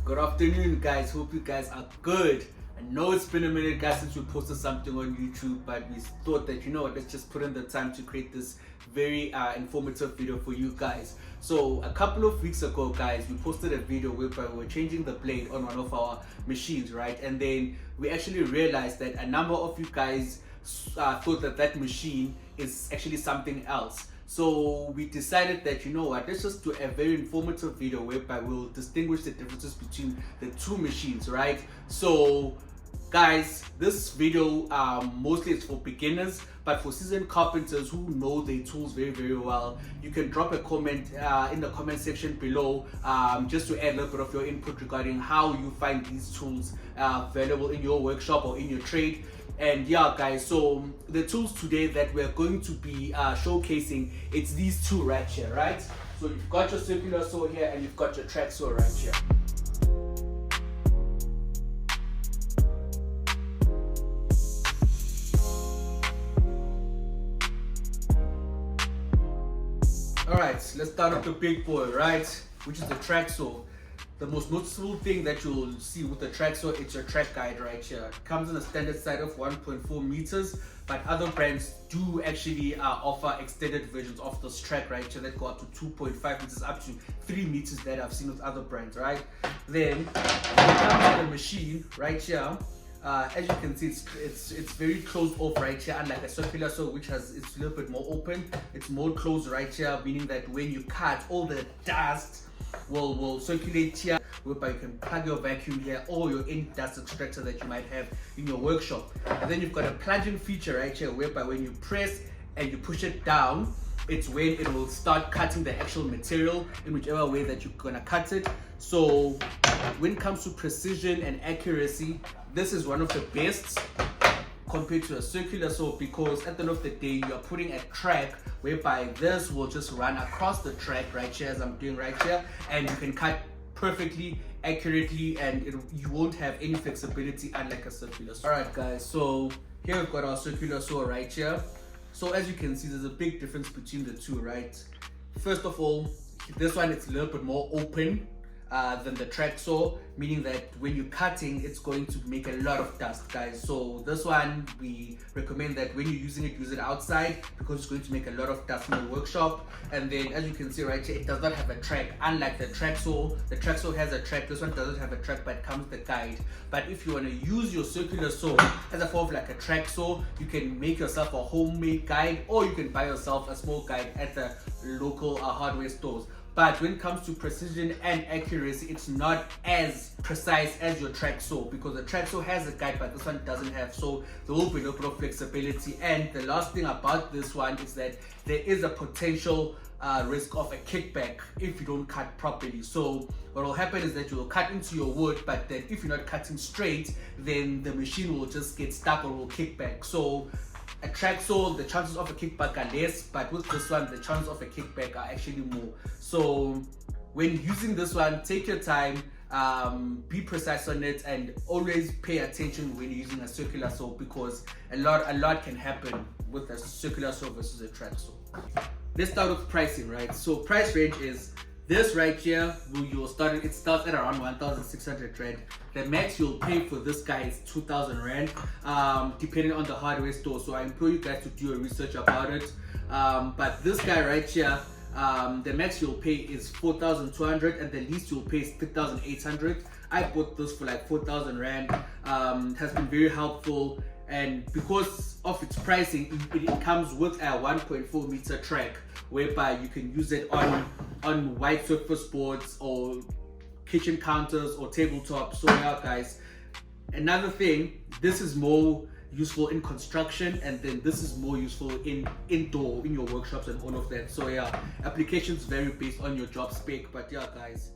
Good afternoon, guys. Hope you guys are good. I know it's been a minute, guys, since we posted something on YouTube, but we thought that, you know what, let's just put in the time to create this very informative video for you guys. So a couple of weeks ago, guys, we posted a video whereby we were changing the blade on one of our machines, right? And then we actually realized that a number of you guys thought that that machine is actually something else. So we decided that, you know what, let's just do a very informative video whereby we'll distinguish the differences between the two machines, right? So guys, this video mostly is for beginners, but for seasoned carpenters who know their tools very well, you can drop a comment in the comment section below, just to add a little bit of your input regarding how you find these tools valuable in your workshop or in your trade. And yeah, guys, so the tools today that we're going to be showcasing, it's these two right here, right? So you've got your circular saw here and you've got your track saw right here. Alright, let's start with the big boy, right? Which is the track saw. The most noticeable thing that you'll see with the track saw, it's your track guide right here. It comes in a standard size of 1.4 meters, but other brands do actually offer extended versions of this track right here that go up to 2.5 meters, up to 3 meters that I've seen with other brands, right? Then when it comes to the machine right here, as you can see, it's very closed off right here, unlike a circular saw, which it's a little bit more open. It's more closed right here, meaning that when you cut, all the dust will circulate here, whereby you can plug your vacuum here or your any dust extractor that you might have in your workshop. And then you've got a plunging feature right here, whereby when you press and you push it down, it's when it will start cutting the actual material in whichever way that you're gonna cut it. So when it comes to precision and accuracy, this is one of the best compared to a circular saw, because at the end of the day you are putting a track whereby this will just run across the track right here, as I'm doing right here, and you can cut perfectly, accurately, and you won't have any flexibility unlike a circular saw. Alright guys, so here we've got our circular saw right here. So as you can see, there's a big difference between the two, right? First of all, this one it's a little bit more open than the track saw, meaning that when you're cutting, it's going to make a lot of dust, guys. So this one, we recommend that when you're using it, use it outside, because it's going to make a lot of dust in the workshop. And then as you can see right here, it does not have a track, unlike the track saw. The track saw has a track, this one doesn't have a track, but it comes with a guide. But if you want to use your circular saw as a form of like a track saw, you can make yourself a homemade guide, or you can buy yourself a small guide at the local hardware stores. But when it comes to precision and accuracy, it's not as precise as your track saw, because the track saw has a guide, but this one doesn't have. So there will be a little bit of flexibility. And the last thing about this one is that there is a potential risk of a kickback if you don't cut properly. So what will happen is that you will cut into your wood, but then if you're not cutting straight, then the machine will just get stuck or will kick back. So a track saw, the chances of a kickback are less, but with this one, the chances of a kickback are actually more. So when using this one, take your time, be precise on it, and always pay attention when you're using a circular saw, because a lot can happen with a circular saw versus a track saw. Let's start with pricing, right? So price range is this right here. It starts at around 1,600 rand. The max you'll pay for this guy is 2,000 rand, depending on the hardware store. So I implore you guys to do your research about it. But this guy right here, the max you'll pay is 4,200, and the least you'll pay is 3,800. I bought this for like 4,000 rand. It has been very helpful, and because of its pricing, it comes with a 1.4 meter track, whereby you can use it on white surface boards or kitchen counters or tabletops. So yeah, guys, another thing, this is more useful in construction, and then this is more useful in your workshops and all of that. So yeah, applications vary based on your job spec, but yeah guys,